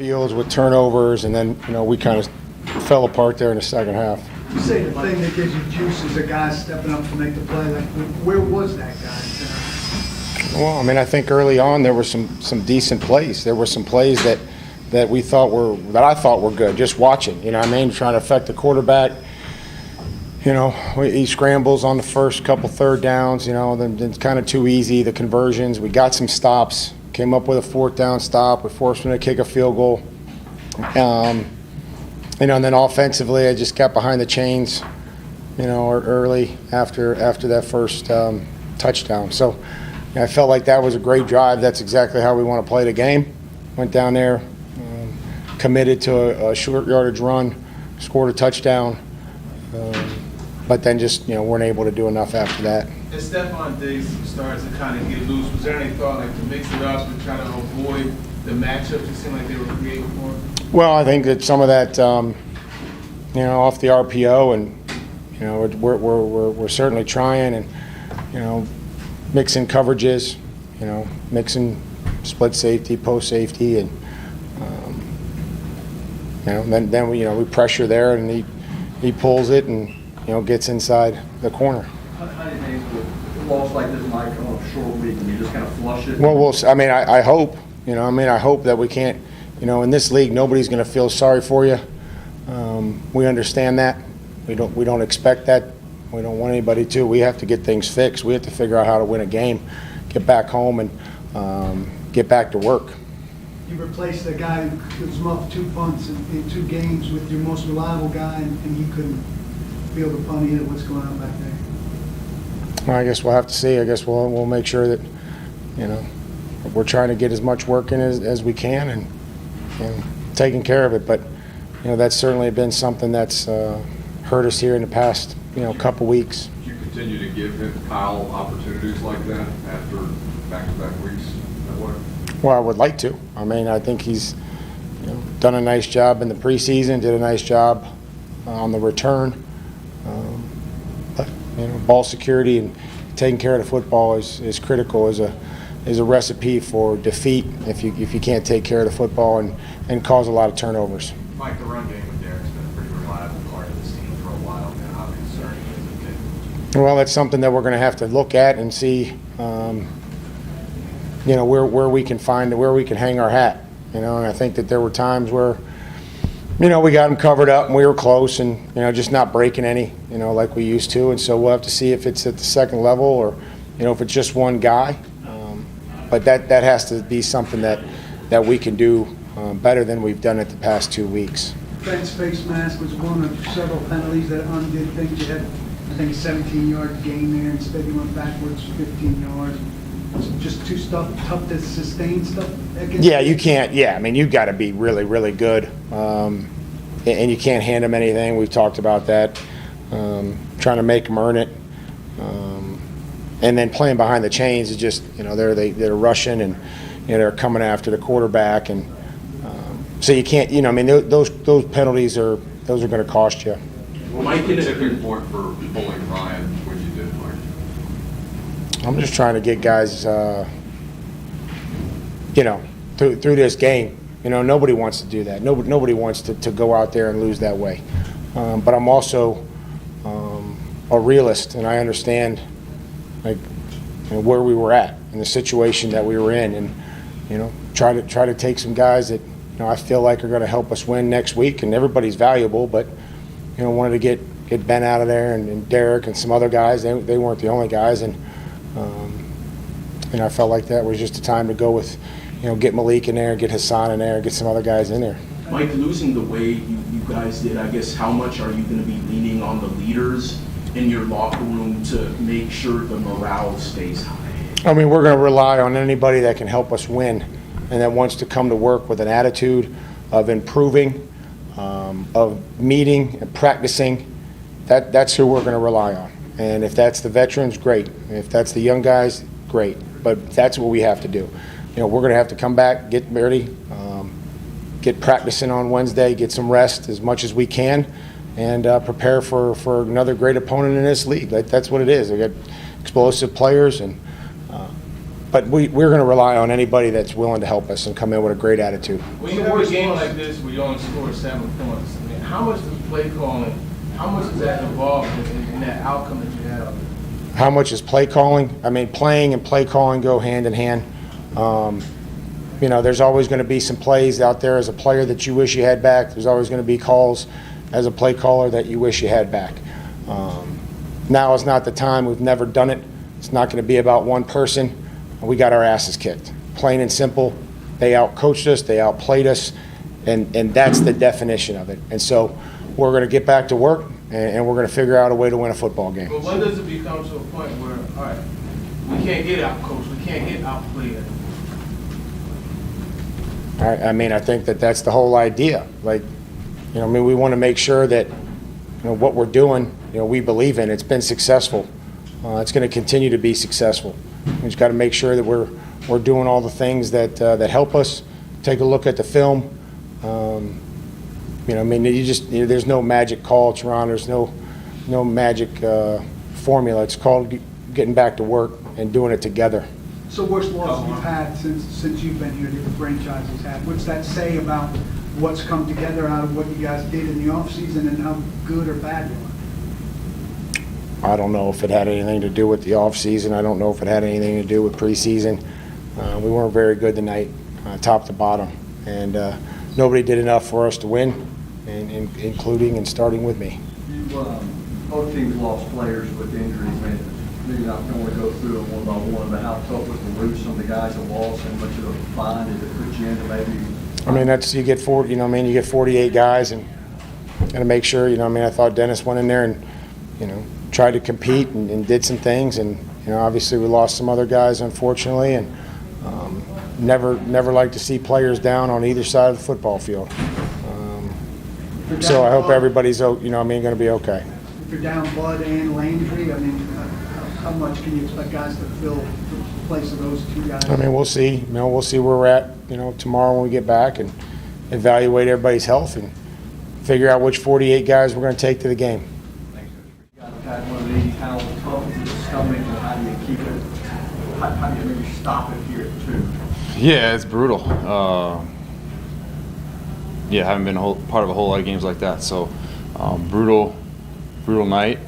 fields with turnovers, and then we kind of fell apart there in the second half. You say the thing that gives you juice is a guy stepping up to make the play. Like, where was that guy? Well, I mean, I think early on there were some decent plays. There were some plays that I thought were good. Just watching, I mean, trying to affect the quarterback. He scrambles on the first couple third downs. Then it's kind of too easy. The conversions. We got some stops. Came up with a fourth down stop. We forced him to kick a field goal. And then offensively, I just got behind the chains. Early after that first touchdown. So I felt like that was a great drive. That's exactly how we want to play the game. Went down there, committed to a short yardage run, scored a touchdown, but then just weren't able to do enough after that. As Stefon Diggs starts to kind of get loose, was there any thought to mix it up and try to avoid the matchups it seemed like they were creating for? Well, I think that some of that, off the RPO, and we're certainly trying, and mixing coverages, mixing split safety, post safety, and then we pressure there, and he pulls it and gets inside the corner. How do you think with a loss like this might come up short week and you just kind of flush it? Well, I hope, I hope that we can't, in this league, nobody's going to feel sorry for you. We understand that. We don't expect that. We don't want anybody to. We have to get things fixed. We have to figure out how to win a game, get back home, and get back to work. You replaced a guy who was muffed 2 punts in 2 games with your most reliable guy, and he couldn't field the punt either. What's going on back there? Well, I guess we'll have to see. I guess we'll make sure that we're trying to get as much work in as we can and taking care of it. But that's certainly been something that's hurt us here in the past couple weeks. Do you continue to give Kyle opportunities like that after back-to-back weeks that way? Well, I would like to. I mean, I think he's done a nice job in the preseason, did a nice job on the return. But ball security and taking care of the football is critical as a recipe for defeat if you can't take care of the football and cause a lot of turnovers. Mike, the run game with Derek's been a pretty reliable part of this team for a while now. How concerning is it? Well, that's something that we're going to have to look at and see, where we can where we can hang our hat. And I think that there were times where, we got them covered up and we were close and, just not breaking any, like we used to. And so we'll have to see if it's at the second level or, if it's just one guy. But that has to be something that we can do better than we've done it the past 2 weeks. Ben's face mask was one of several penalties that undid things. You had, I think, a 17-yard gain there. Instead, you went backwards 15 yards. Was it just too tough to sustain stuff? Yeah, you can't. Yeah, I mean, you've got to be really, really good. And you can't hand them anything. We've talked about that. Trying to make them earn it. And then playing behind the chains is just, they're rushing and, they're coming after the quarterback. And so you can't, those penalties are going to cost you. Well, Mike, the tipping point for pulling Ryan when you did, Mike? I'm just trying to get guys, through this game. Nobody wants to do that. Nobody wants to go out there and lose that way. But I'm also a realist, and I understand where we were at and the situation that we were in, and try to take some guys that I feel like are going to help us win next week. And everybody's valuable, but wanted to get Ben out of there and Derek and some other guys. They weren't the only guys, and I felt like that was just a time to go with, get Malik in there, get Hassan in there, get some other guys in there. Mike, losing the way you guys did, I guess how much are you going to be leaning on the leaders in your locker room to make sure the morale stays high? I mean, we're going to rely on anybody that can help us win and that wants to come to work with an attitude of improving, of meeting and practicing. That's who we're going to rely on. And if that's the veterans, great. If that's the young guys, great. But that's what we have to do. We're going to have to come back, get ready, get practicing on Wednesday, get some rest as much as we can, and prepare for another great opponent in this league. That's what it is. We got explosive players, and But we're going to rely on anybody that's willing to help us and come in with a great attitude. When you have a game like this where you only score 7 points, I mean, how much does play calling, how much is that involved in that outcome that you have? How much is play calling? I mean, playing and play calling go hand in hand. You know, there's always going to be some plays out there as a player that you wish you had back. There's always going to be calls as a play caller that you wish you had back. Now is not the time. We've never done it. It's not going to be about one person. We got our asses kicked. Plain and simple. They outcoached us. They outplayed us. And that's the definition of it. And so we're going to get back to work, and we're going to figure out a way to win a football game. But when does it become to a point where, all right, we can't get outcoached, we can't get outplayed? I mean, I think that's the whole idea. Like, you know, I mean, we want to make sure that, you know, what we're doing, you know, we believe in. It's been successful. It's going to continue to be successful. We just got to make sure that we're doing all the things that help us. Take a look at the film. You know, I mean, there's no magic call, Toronto. There's no magic formula. It's called getting back to work and doing it together. So worst loss you've had since you've been here, that the franchise has had. What's that say about what's come together out of what you guys did in the offseason and how good or bad you are? I don't know if it had anything to do with the offseason. I don't know if it had anything to do with preseason. We weren't very good tonight, top to bottom. And nobody did enough for us to win, including and starting with me. Both teams lost players with injuries, man. Maybe not going to go through them one by one, but how tough was to lose some of the guys that lost, and much of a fine did it put you into maybe? I mean, you get 48 guys, and got to make sure, you know, I mean, I thought Dennis went in there and, you know, tried to compete and did some things, and, you know, obviously we lost some other guys, unfortunately, and never like to see players down on either side of the football field. So I hope everybody's, you know, I mean, going to be okay. If you're down Bud and Landry, I mean, how much can you expect guys to fill the place of those two guys? I mean, we'll see. You know, we'll see where we're at, you know, tomorrow when we get back and evaluate everybody's health and figure out which 48 guys we're going to take to the game. You guys have had one of these, how tough is the stomach, and how do you keep it, how do you maybe stop it here too? Yeah, it's brutal. Yeah, haven't been part of a whole lot of games like that. So, brutal night.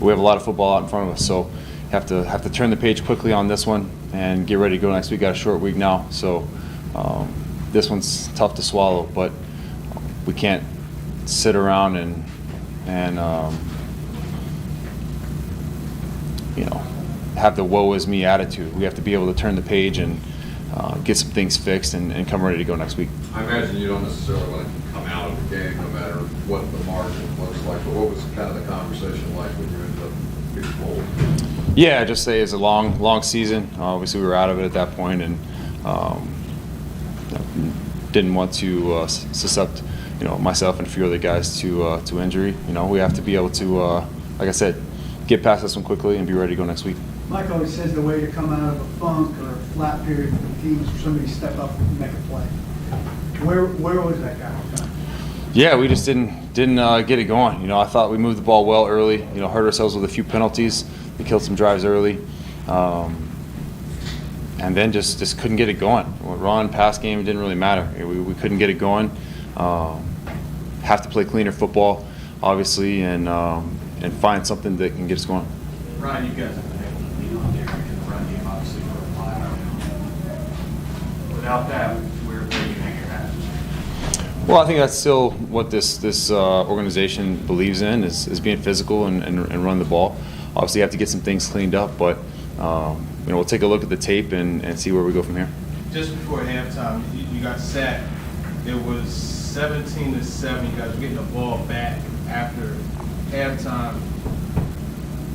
We have a lot of football out in front of us, so have to turn the page quickly on this one and get ready to go next week. Got a short week now, so this one's tough to swallow, but we can't sit around and you know, have the woe is me attitude. We have to be able to turn the page and get some things fixed and come ready to go next week. I imagine you don't necessarily want to come out of the game no matter what the margin looks like, but what was kind of the conversation like when you ended up getting pulled? Yeah, just say it's a long season. Obviously, we were out of it at that point, and didn't want to suscept, you know, myself and a few other guys to injury. You know, we have to be able to, like I said, get past this one quickly and be ready to go next week. Mike always says the way to come out of a funk or a flat period for the team is for somebody to step up and make a play. Where was that guy? Yeah, we just didn't get it going. You know, I thought we moved the ball well early. You know, hurt ourselves with a few penalties. We killed some drives early, and then just couldn't get it going. Run, pass game, it didn't really matter. We couldn't get it going. Have to play cleaner football, obviously, and find something that can get us going. Ryan, you guys have been able to lean on Derrick in the run game, obviously, for a while. Without that, where do you hang your hat? Well, I think that's still what this organization believes in is being physical and run the ball. Obviously, you have to get some things cleaned up, but you know, we'll take a look at the tape and see where we go from here. Just before halftime, you got sacked. It was 17-7. You guys were getting the ball back after halftime.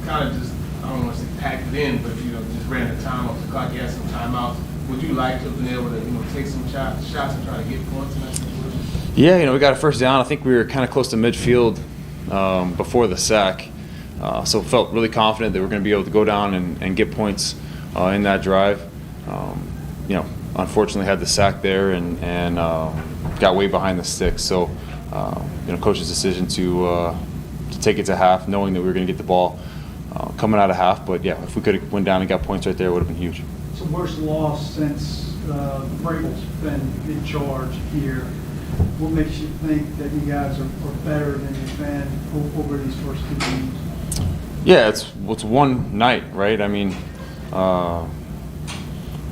Kind of just, I don't want to say packed it in, but, you know, just ran the time off the clock. You had some timeouts. Would you like to have been able to, you know, take some shots and try to get points in that situation? Yeah, you know, we got a first down. I think we were kind of close to midfield before the sack. So felt really confident that we're going to be able to go down and get points in that drive. You know, unfortunately had the sack there and got way behind the sticks. So, you know, coach's decision to take it to half, knowing that we were going to get the ball coming out of half. But yeah, if we could have went down and got points right there, it would have been huge. It's the worst loss since Vrabel's been in charge here. What makes you think that you guys are better than you've been over these first 2 games? Yeah, it's one night, right? I mean,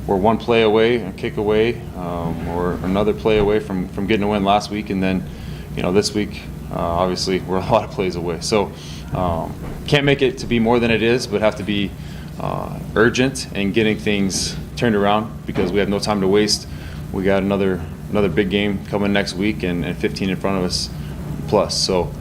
we're one play away, a kick away, or another play away from getting a win last week, and then, this week, obviously, we're a lot of plays away. So, can't make it to be more than it is, but have to be urgent in getting things turned around because we have no time to waste. We got another big game coming next week, and 15 in front of us plus. So,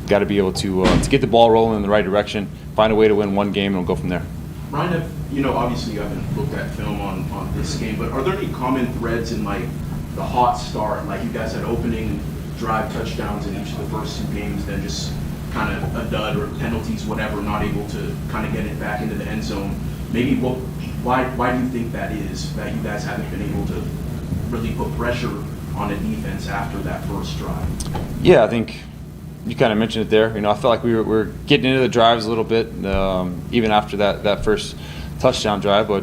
got to be able to get the ball rolling in the right direction, find a way to win one game, and we'll go from there. Ryan, obviously you haven't looked at film on this game, but are there any common threads in like the hot start, like you guys had opening drive touchdowns in each of the first 2 games, then just kind of a dud or penalties, whatever, not able to kind of get it back into the end zone? Maybe why do you think that is, that you guys haven't been able to really put pressure on a defense after that first drive? Yeah, I think you kind of mentioned it there. I felt like we were getting into the drives a little bit, even after that first touchdown drive, but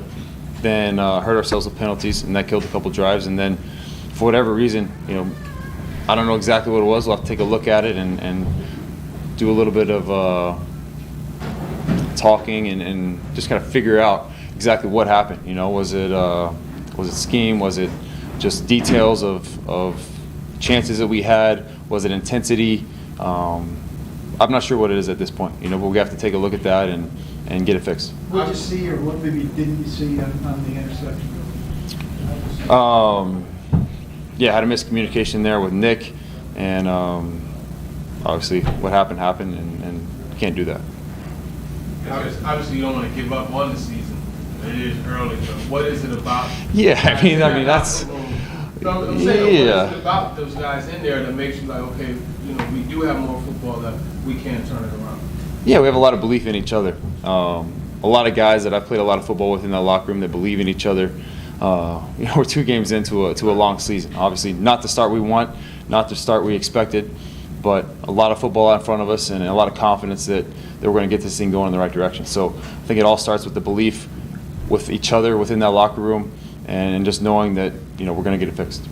then hurt ourselves with penalties, and that killed a couple drives. And then, for whatever reason, I don't know exactly what it was. We'll have to take a look at it and do a little bit of talking and just kind of figure out exactly what happened. Was it scheme? Was it just details of chances that we had? Was it intensity? I'm not sure what it is at this point, but we have to take a look at that and get it fixed. What did you see, or what maybe didn't you see on the interception? Yeah, had a miscommunication there with Nick, and obviously what happened, and can't do that. Obviously, you don't want to give up on the season. It is early, but what is it about? Yeah, I mean that's. I'm saying, what is it about those guys in there that makes you like, okay, we do have more football that we can turn it around? Yeah, we have a lot of belief in each other. A lot of guys that I've played a lot of football with in that locker room that believe in each other. We're 2 games into a long season. Obviously, not the start we want, not the start we expected, but a lot of football out in front of us and a lot of confidence that we're going to get this thing going in the right direction. So I think it all starts with the belief with each other within that locker room and just knowing that we're going to get it fixed.